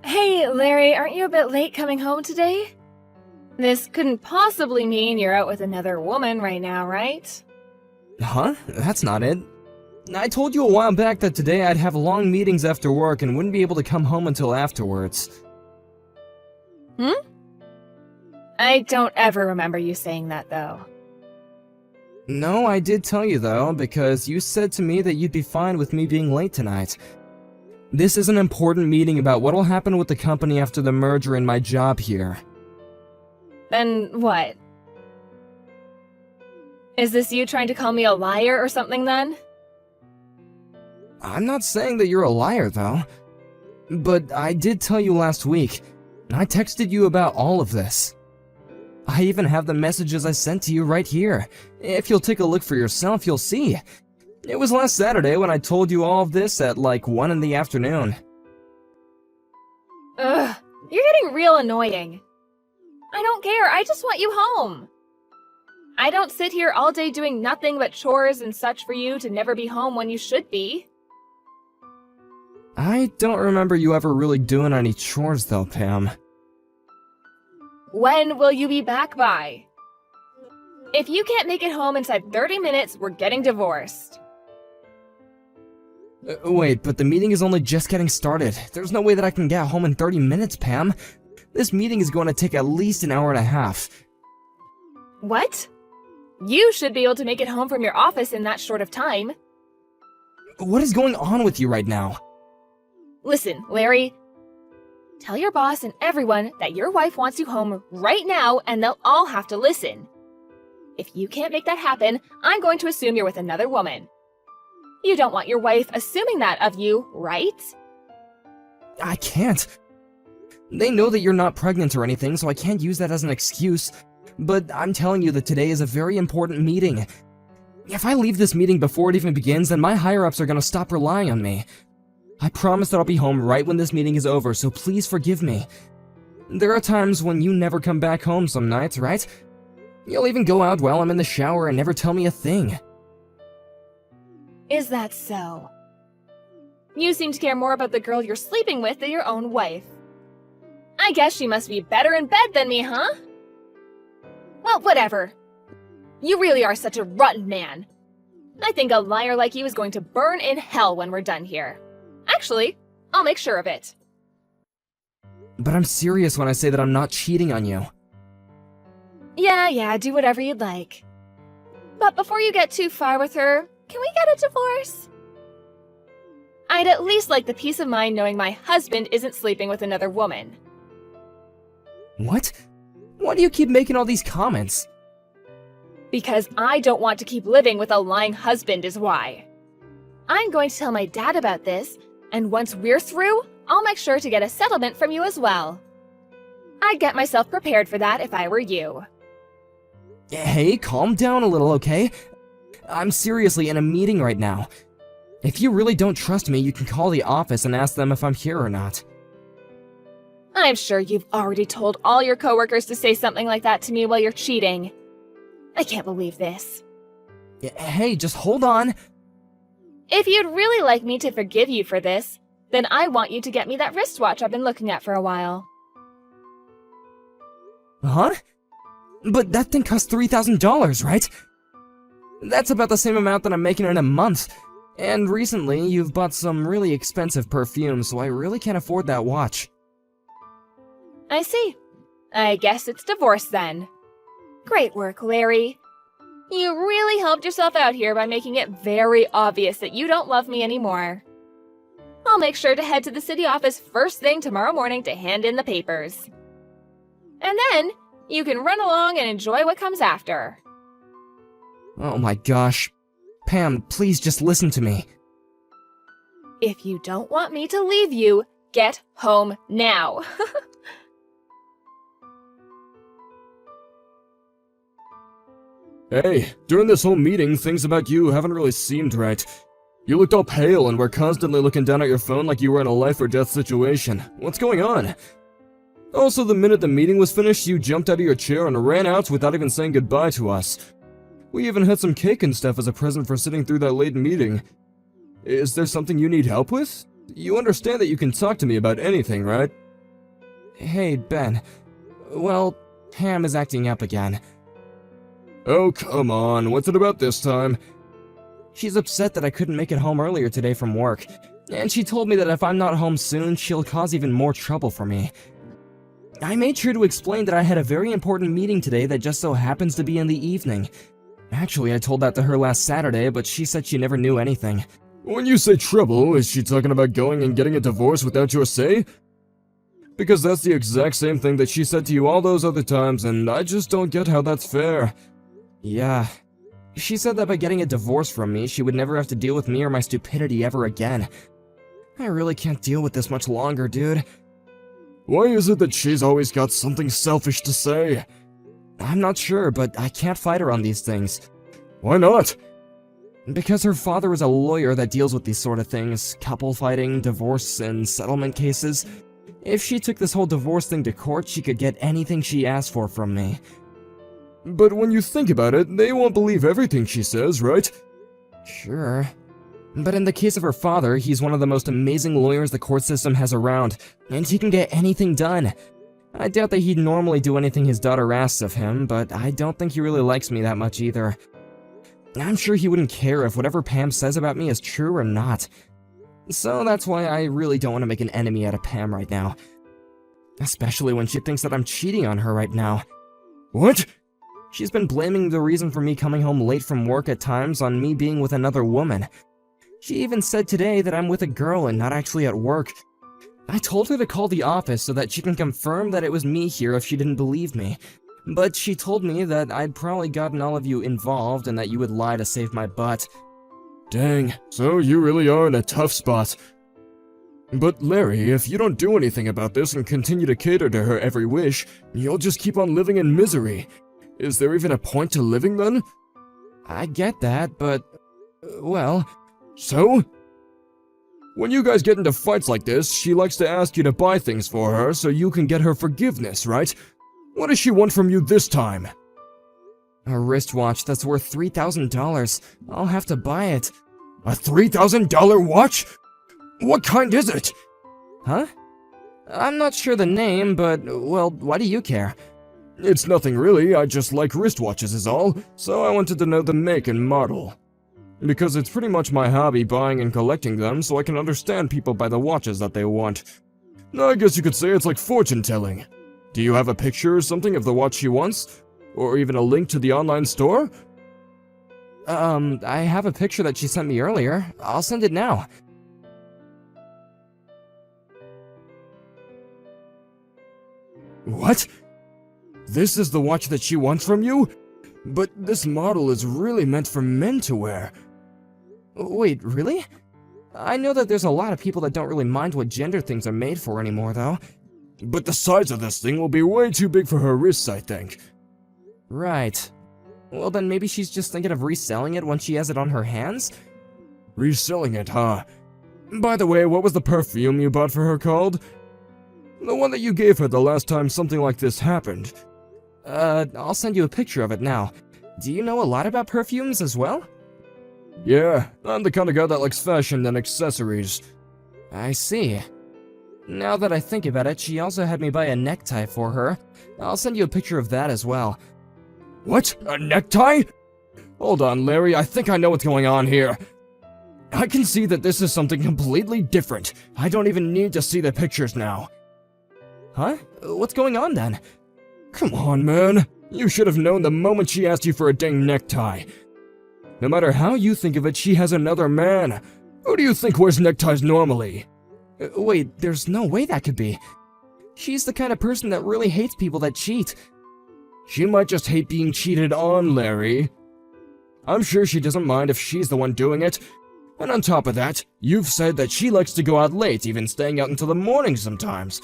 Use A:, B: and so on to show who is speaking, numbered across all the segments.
A: Hey, Larry, aren't you a bit late coming home today? This couldn't possibly mean you're out with another woman right now, right?
B: Huh? That's not it. I told you a while back that today I'd have long meetings after work and wouldn't be able to come home until afterwards.
A: I don't ever remember you saying that, though.
B: No, I did tell you though, because you said to me that you'd be fine with me being late tonight. This is an important meeting about what'll happen with the company after the merger and my job here.
A: Then what? Is this you trying to call me a liar or something then?
B: I'm not saying that you're a liar though. But I did tell you last week, and I texted you about all of this. I even have the messages I sent to you right here. If you'll take a look for yourself, you'll see. It was last Saturday when I told you all of this at like 1 in the afternoon.
A: Ugh, you're getting real annoying. I don't care, I just want you home. I don't sit here all day doing nothing but chores and such for you to never be home when you should be.
B: I don't remember you ever really doing any chores though, Pam.
A: When will you be back by? If you can't make it home inside 30 minutes, we're getting divorced.
B: Wait, but the meeting is only just getting started. There's no way that I can get home in 30 minutes, Pam. This meeting is going to take at least an hour and a half.
A: What? You should be able to make it home from your office in that short of time.
B: What is going on with you right now?
A: Listen, Larry. Tell your boss and everyone that your wife wants you home right now and they'll all have to listen. If you can't make that happen, I'm going to assume you're with another woman. You don't want your wife assuming that of you, right?
B: I can't. They know that you're not pregnant or anything, so I can't use that as an excuse. But I'm telling you that today is a very important meeting. If I leave this meeting before it even begins, then my higher-ups are gonna stop relying on me. I promise that I'll be home right when this meeting is over, so please forgive me. There are times when you never come back home some nights, right? You'll even go out while I'm in the shower and never tell me a thing.
A: Is that so? You seem to care more about the girl you're sleeping with than your own wife. I guess she must be better in bed than me, huh? Well, whatever. You really are such a rotten man. I think a liar like you is going to burn in hell when we're done here. Actually, I'll make sure of it.
B: But I'm serious when I say that I'm not cheating on you.
A: Yeah, do whatever you'd like. But before you get too far with her, can we get a divorce? I'd at least like the peace of mind knowing my husband isn't sleeping with another woman.
B: What? Why do you keep making all these comments?
A: Because I don't want to keep living with a lying husband is why. I'm going to tell my dad about this, and once we're through, I'll make sure to get a settlement from you as well. I'd get myself prepared for that if I were you.
B: Hey, calm down a little, okay? I'm seriously in a meeting right now. If you really don't trust me, you can call the office and ask them if I'm here or not.
A: I'm sure you've already told all your coworkers to say something like that to me while you're cheating. I can't believe this.
B: Hey, just hold on.
A: If you'd really like me to forgive you for this, then I want you to get me that wristwatch I've been looking at for a while.
B: Huh? But that thing costs $3,000, right? That's about the same amount that I'm making in a month. And recently, you've bought some really expensive perfume, so I really can't afford that watch.
A: I see. I guess it's divorce then. Great work, Larry. You really helped yourself out here by making it very obvious that you don't love me anymore. I'll make sure to head to the city office first thing tomorrow morning to hand in the papers. And then, you can run along and enjoy what comes after.
B: Oh my gosh. Pam, please just listen to me.
A: If you don't want me to leave you, get home now.
C: Hey, during this whole meeting, things about you haven't really seemed right. You looked all pale and were constantly looking down at your phone like you were in a life or death situation. What's going on? Also, the minute the meeting was finished, you jumped out of your chair and ran out without even saying goodbye to us. We even had some cake and stuff as a present for sitting through that late meeting. Is there something you need help with? You understand that you can talk to me about anything, right?
B: Hey, Ben. Well, Pam is acting up again.
C: Oh, come on, what's it about this time?
B: She's upset that I couldn't make it home earlier today from work, and she told me that if I'm not home soon, she'll cause even more trouble for me. I made sure to explain that I had a very important meeting today that just so happens to be in the evening. Actually, I told that to her last Saturday, but she said she never knew anything.
C: When you say trouble, is she talking about going and getting a divorce without your say? Because that's the exact same thing that she said to you all those other times, and I just don't get how that's fair.
B: Yeah. She said that by getting a divorce from me, she would never have to deal with me or my stupidity ever again. I really can't deal with this much longer, dude.
C: Why is it that she's always got something selfish to say?
B: I'm not sure, but I can't fight her on these things.
C: Why not?
B: Because her father is a lawyer that deals with these sort of things, couple fighting, divorce, and settlement cases. If she took this whole divorce thing to court, she could get anything she asked for from me.
C: But when you think about it, they won't believe everything she says, right?
B: Sure. But in the case of her father, he's one of the most amazing lawyers the court system has around, and he can get anything done. I doubt that he'd normally do anything his daughter asks of him, but I don't think he really likes me that much either. I'm sure he wouldn't care if whatever Pam says about me is true or not. So that's why I really don't want to make an enemy out of Pam right now. Especially when she thinks that I'm cheating on her right now.
C: What?
B: She's been blaming the reason for me coming home late from work at times on me being with another woman. She even said today that I'm with a girl and not actually at work. I told her to call the office so that she can confirm that it was me here if she didn't believe me. But she told me that I'd probably gotten all of you involved and that you would lie to save my butt.
C: Dang, so you really are in a tough spot. But Larry, if you don't do anything about this and continue to cater to her every wish, you'll just keep on living in misery. Is there even a point to living then?
B: I get that, but... well...
C: So? When you guys get into fights like this, she likes to ask you to buy things for her so you can get her forgiveness, right? What does she want from you this time?
B: A wristwatch that's worth $3,000. I'll have to buy it.
C: A $3,000 watch? What kind is it?
B: Huh? I'm not sure the name, but, well, why do you care?
C: It's nothing really, I just like wristwatches is all, so I wanted to know the make and model. Because it's pretty much my hobby buying and collecting them, so I can understand people by the watches that they want. I guess you could say it's like fortune telling. Do you have a picture or something of the watch she wants? Or even a link to the online store?
B: I have a picture that she sent me earlier. I'll send it now.
C: What? This is the watch that she wants from you? But this model is really meant for men to wear.
B: Wait, really? I know that there's a lot of people that don't really mind what gender things are made for anymore, though.
C: But the size of this thing will be way too big for her wrists, I think.
B: Right. Well, then maybe she's just thinking of reselling it once she has it on her hands?
C: Reselling it, huh? By the way, what was the perfume you bought for her called? The one that you gave her the last time something like this happened.
B: I'll send you a picture of it now. Do you know a lot about perfumes as well?
C: Yeah, I'm the kind of guy that likes fashion and accessories.
B: I see. Now that I think about it, she also had me buy a necktie for her. I'll send you a picture of that as well.
C: What? A necktie? Hold on, Larry, I think I know what's going on here. I can see that this is something completely different. I don't even need to see the pictures now.
B: Huh? What's going on then?
C: Come on, man. You should have known the moment she asked you for a dang necktie. No matter how you think of it, she has another man. Who do you think wears neckties normally?
B: Wait, there's no way that could be. She's the kind of person that really hates people that cheat.
C: She might just hate being cheated on, Larry. I'm sure she doesn't mind if she's the one doing it. And on top of that, you've said that she likes to go out late, even staying out until the morning sometimes.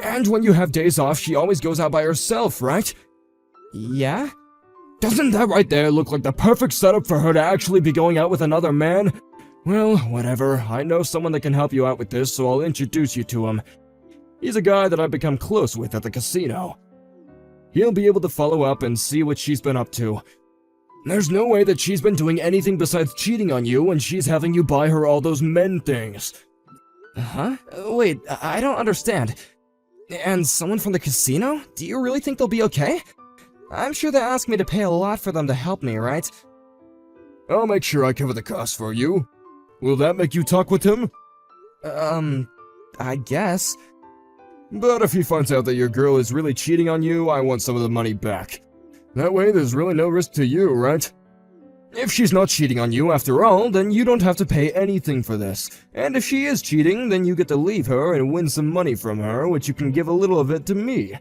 C: And when you have days off, she always goes out by herself, right?
B: Yeah?
C: Doesn't that right there look like the perfect setup for her to actually be going out with another man? Well, whatever. I know someone that can help you out with this, so I'll introduce you to him. He's a guy that I've become close with at the casino. He'll be able to follow up and see what she's been up to. There's no way that she's been doing anything besides cheating on you when she's having you buy her all those men things.
B: Huh? Wait, I don't understand. And someone from the casino? Do you really think they'll be okay? I'm sure they asked me to pay a lot for them to help me, right?
C: I'll make sure I cover the cost for you. Will that make you talk with him?
B: I guess.
C: But if he finds out that your girl is really cheating on you, I want some of the money back. That way, there's really no risk to you, right? If she's not cheating on you after all, then you don't have to pay anything for this. And if she is cheating, then you get to leave her and win some money from her, which you can give a little of it to me.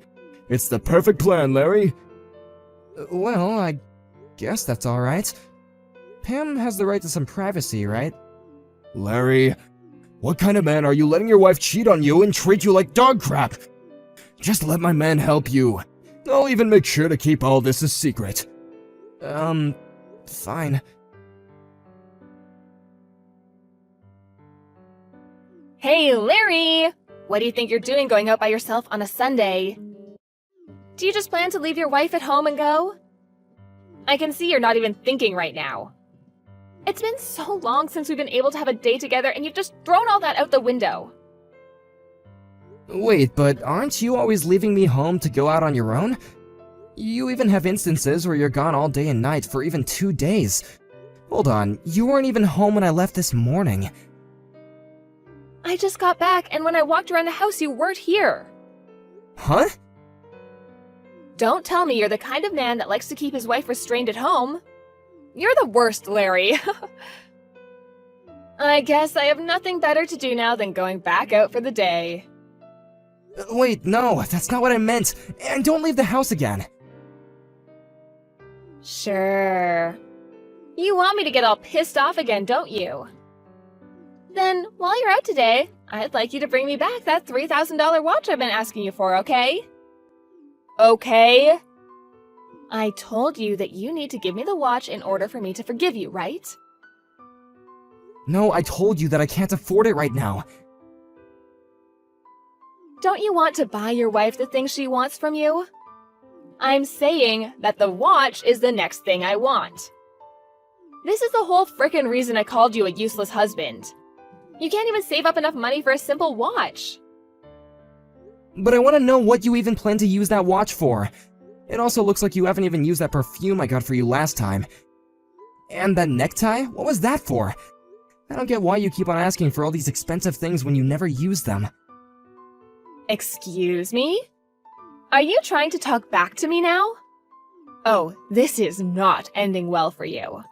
C: It's the perfect plan, Larry.
B: Well, I guess that's alright. Pam has the right to some privacy, right?
C: Larry, what kind of man are you letting your wife cheat on you and treat you like dog crap? Just let my man help you. I'll even make sure to keep all this a secret.
B: Fine.
A: Hey, Larry! What do you think you're doing going out by yourself on a Sunday? Do you just plan to leave your wife at home and go? I can see you're not even thinking right now. It's been so long since we've been able to have a day together and you've just thrown all that out the window.
B: Wait, but aren't you always leaving me home to go out on your own? You even have instances where you're gone all day and night for even 2 days. Hold on, you weren't even home when I left this morning.
A: I just got back, and when I walked around the house, you weren't here.
B: Huh?
A: Don't tell me you're the kind of man that likes to keep his wife restrained at home. You're the worst, Larry. I guess I have nothing better to do now than going back out for the day.
B: Wait, no, that's not what I meant. And don't leave the house again.
A: Sure. You want me to get all pissed off again, don't you? Then, while you're out today, I'd like you to bring me back that $3,000 watch I've been asking you for, okay? Okay? I told you that you need to give me the watch in order for me to forgive you, right?
B: No, I told you that I can't afford it right now.
A: Don't you want to buy your wife the things she wants from you? I'm saying that the watch is the next thing I want. This is the whole frickin' reason I called you a useless husband. You can't even save up enough money for a simple watch.
B: But I want to know what you even plan to use that watch for. It also looks like you haven't even used that perfume I got for you last time. And that necktie? What was that for? I don't get why you keep on asking for all these expensive things when you never use them.
A: Excuse me? Are you trying to talk back to me now? Oh, this is not ending well for you.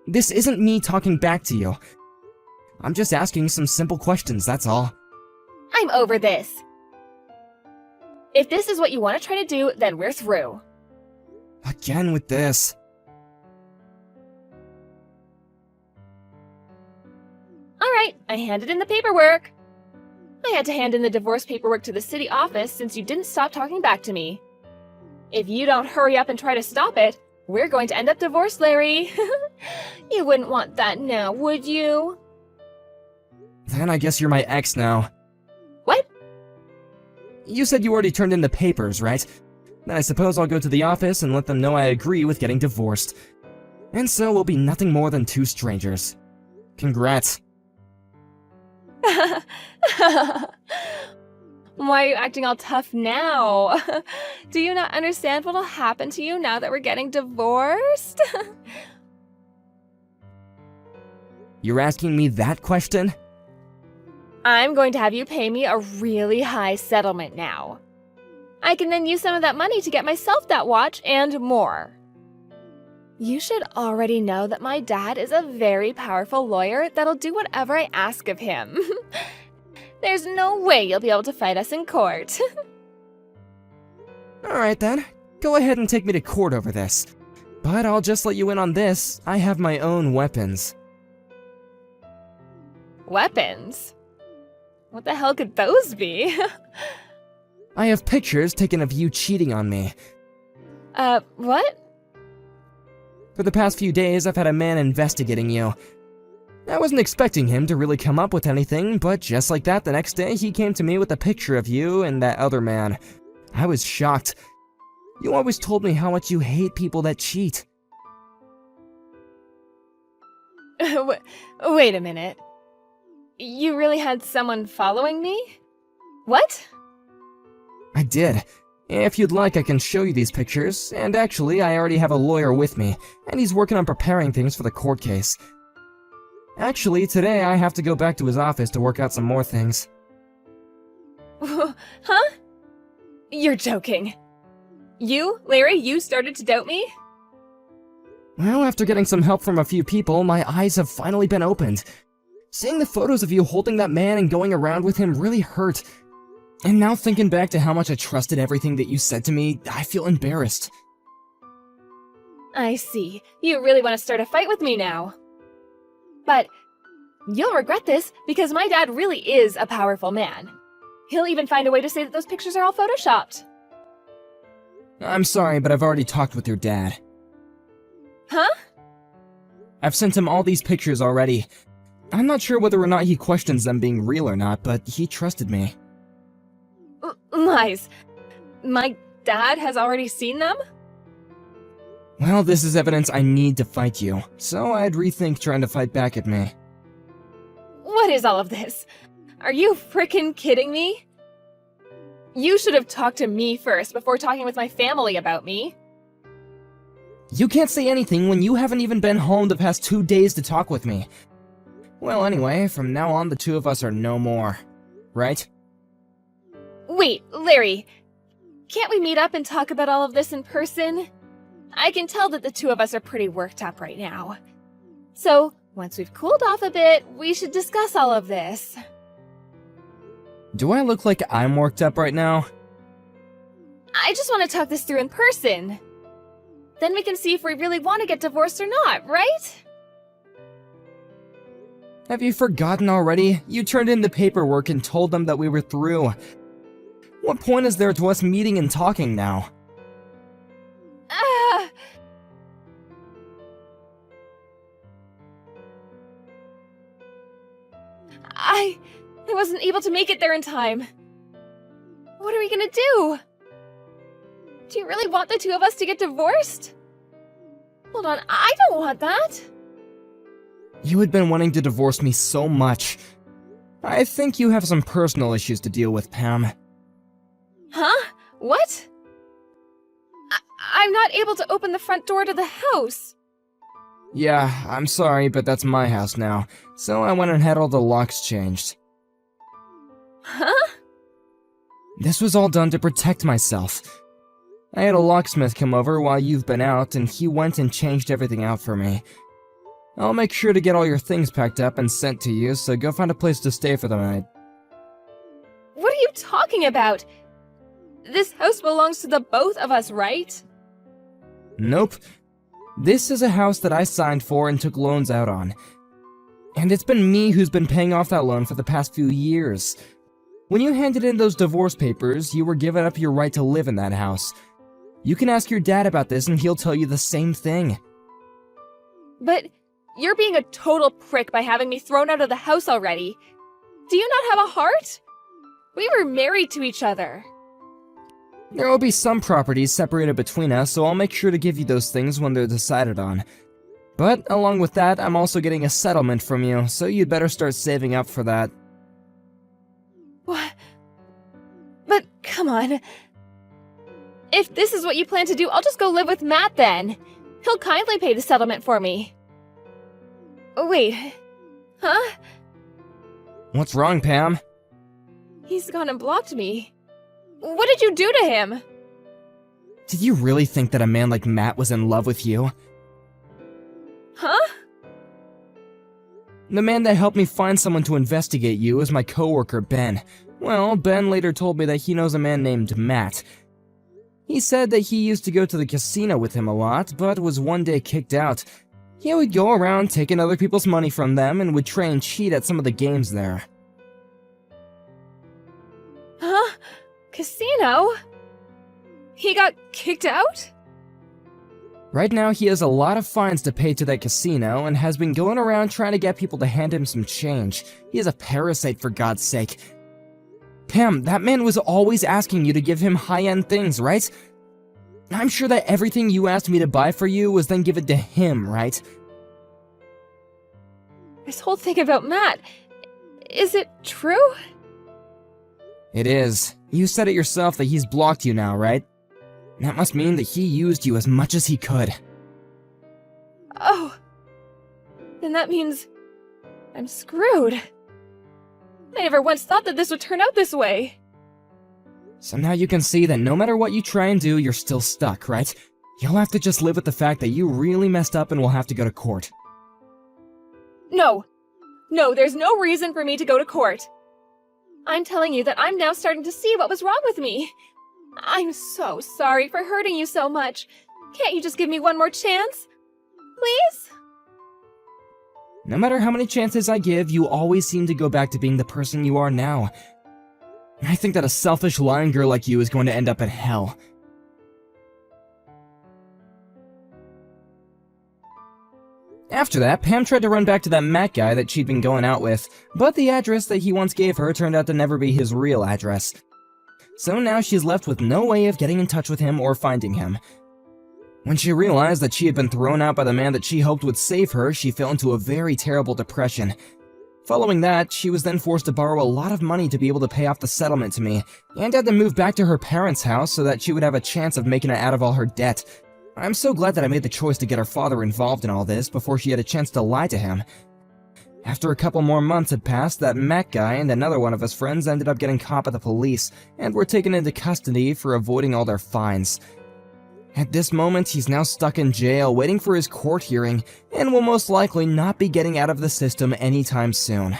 B: This isn't me talking back to you. I'm just asking some simple questions, that's all.
A: I'm over this. If this is what you want to try to do, then we're through.
B: Again with this.
A: Alright, I handed in the paperwork. I had to hand in the divorce paperwork to the city office since you didn't stop talking back to me. If you don't hurry up and try to stop it, we're going to end up divorced, Larry. You wouldn't want that now, would you?
B: Then I guess you're my ex now.
A: What?
B: You said you already turned in the papers, right? Then I suppose I'll go to the office and let them know I agree with getting divorced. And so we'll be nothing more than two strangers. Congrats.
A: Why are you acting all tough now? Do you not understand what'll happen to you now that we're getting divorced?
B: You're asking me that question?
A: I'm going to have you pay me a really high settlement now. I can then use some of that money to get myself that watch and more. You should already know that my dad is a very powerful lawyer that'll do whatever I ask of him. There's no way you'll be able to fight us in court.
B: Alright then, go ahead and take me to court over this. But I'll just let you in on this, I have my own weapons.
A: Weapons? What the hell could those be?
B: I have pictures taken of you cheating on me.
A: What?
B: For the past few days, I've had a man investigating you. I wasn't expecting him to really come up with anything, but just like that, the next day he came to me with a picture of you and that other man. I was shocked. You always told me how much you hate people that cheat.
A: Wait a minute. You really had someone following me? What?
B: I did. If you'd like, I can show you these pictures, and actually, I already have a lawyer with me, and he's working on preparing things for the court case. Actually, today I have to go back to his office to work out some more things.
A: Huh? You're joking. Larry, you started to doubt me?
B: Well, after getting some help from a few people, my eyes have finally been opened. Seeing the photos of you holding that man and going around with him really hurt. And now thinking back to how much I trusted everything that you said to me, I feel embarrassed.
A: I see. You really want to start a fight with me now. But you'll regret this because my dad really is a powerful man. He'll even find a way to say that those pictures are all photoshopped.
B: I'm sorry, but I've already talked with your dad.
A: Huh?
B: I've sent him all these pictures already. I'm not sure whether or not he questions them being real or not, but he trusted me.
A: Lies. My dad has already seen them?
B: Well, this is evidence I need to fight you, so I'd rethink trying to fight back at me.
A: What is all of this? Are you frickin' kidding me? You should have talked to me first before talking with my family about me.
B: You can't say anything when you haven't even been home the past 2 days to talk with me. Well, anyway, from now on the two of us are no more. Right?
A: Wait, Larry. Can't we meet up and talk about all of this in person? I can tell that the two of us are pretty worked up right now. So, once we've cooled off a bit, we should discuss all of this.
B: Do I look like I'm worked up right now?
A: I just want to talk this through in person. Then we can see if we really want to get divorced or not, right?
B: Have you forgotten already? You turned in the paperwork and told them that we were through. What point is there to us meeting and talking now?
A: I wasn't able to make it there in time. What are we gonna do? Do you really want the two of us to get divorced? Hold on, I don't want that.
B: You had been wanting to divorce me so much. I think you have some personal issues to deal with, Pam.
A: Huh? What? I'm not able to open the front door to the house.
B: Yeah, I'm sorry, but that's my house now, so I went and had all the locks changed.
A: Huh?
B: This was all done to protect myself. I had a locksmith come over while you've been out, and he went and changed everything out for me. I'll make sure to get all your things packed up and sent to you, so go find a place to stay for the night.
A: What are you talking about? This house belongs to the both of us, right?
B: Nope. This is a house that I signed for and took loans out on. And it's been me who's been paying off that loan for the past few years. When you handed in those divorce papers, you were giving up your right to live in that house. You can ask your dad about this and he'll tell you the same thing.
A: But you're being a total prick by having me thrown out of the house already. Do you not have a heart? We were married to each other.
B: There will be some properties separated between us, so I'll make sure to give you those things when they're decided on. But along with that, I'm also getting a settlement from you, so you'd better start saving up for that.
A: What? But come on. If this is what you plan to do, I'll just go live with Matt then. He'll kindly pay the settlement for me. Wait. Huh?
B: What's wrong, Pam?
A: He's gone and blocked me. What did you do to him?
B: Did you really think that a man like Matt was in love with you?
A: Huh?
B: The man that helped me find someone to investigate you is my coworker, Ben. Well, Ben later told me that he knows a man named Matt. He said that he used to go to the casino with him a lot, but was one day kicked out. He would go around taking other people's money from them and would try and cheat at some of the games there.
A: Huh? Casino? He got kicked out?
B: Right now, he has a lot of fines to pay to that casino and has been going around trying to get people to hand him some change. He is a parasite, for God's sake. Pam, that man was always asking you to give him high-end things, right? I'm sure that everything you asked me to buy for you was then given to him, right?
A: This whole thing about Matt, is it true?
B: It is. You said it yourself that he's blocked you now, right? That must mean that he used you as much as he could.
A: Oh. Then that means I'm screwed. I never once thought that this would turn out this way.
B: So now you can see that no matter what you try and do, you're still stuck, right? You'll have to just live with the fact that you really messed up and will have to go to court.
A: No. No, there's no reason for me to go to court. I'm telling you that I'm now starting to see what was wrong with me. I'm so sorry for hurting you so much. Can't you just give me one more chance? Please?
B: No matter how many chances I give, you always seem to go back to being the person you are now. I think that a selfish, lying girl like you is going to end up in hell. After that, Pam tried to run back to that Matt guy that she'd been going out with, but the address that he once gave her turned out to never be his real address. So now she's left with no way of getting in touch with him or finding him. When she realized that she had been thrown out by the man that she hoped would save her, she fell into a very terrible depression. Following that, she was then forced to borrow a lot of money to be able to pay off the settlement to me, and had to move back to her parents' house so that she would have a chance of making it out of all her debt. I'm so glad that I made the choice to get her father involved in all this before she had a chance to lie to him. After a couple more months had passed, that Matt guy and another one of his friends ended up getting caught by the police, and were taken into custody for avoiding all their fines. At this moment, he's now stuck in jail waiting for his court hearing, and will most likely not be getting out of the system anytime soon.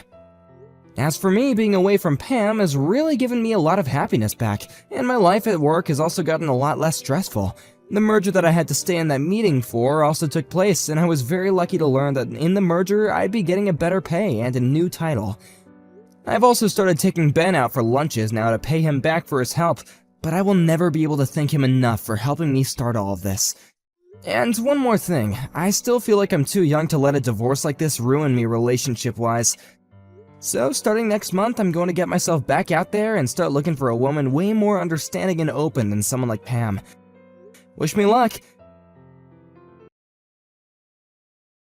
B: As for me, being away from Pam has really given me a lot of happiness back, and my life at work has also gotten a lot less stressful. The merger that I had to stay in that meeting for also took place, and I was very lucky to learn that in the merger, I'd be getting a better pay and a new title. I've also started taking Ben out for lunches now to pay him back for his help, but I will never be able to thank him enough for helping me start all of this. And one more thing, I still feel like I'm too young to let a divorce like this ruin me relationship-wise. So starting next month, I'm going to get myself back out there and start looking for a woman way more understanding and open than someone like Pam. Wish me luck,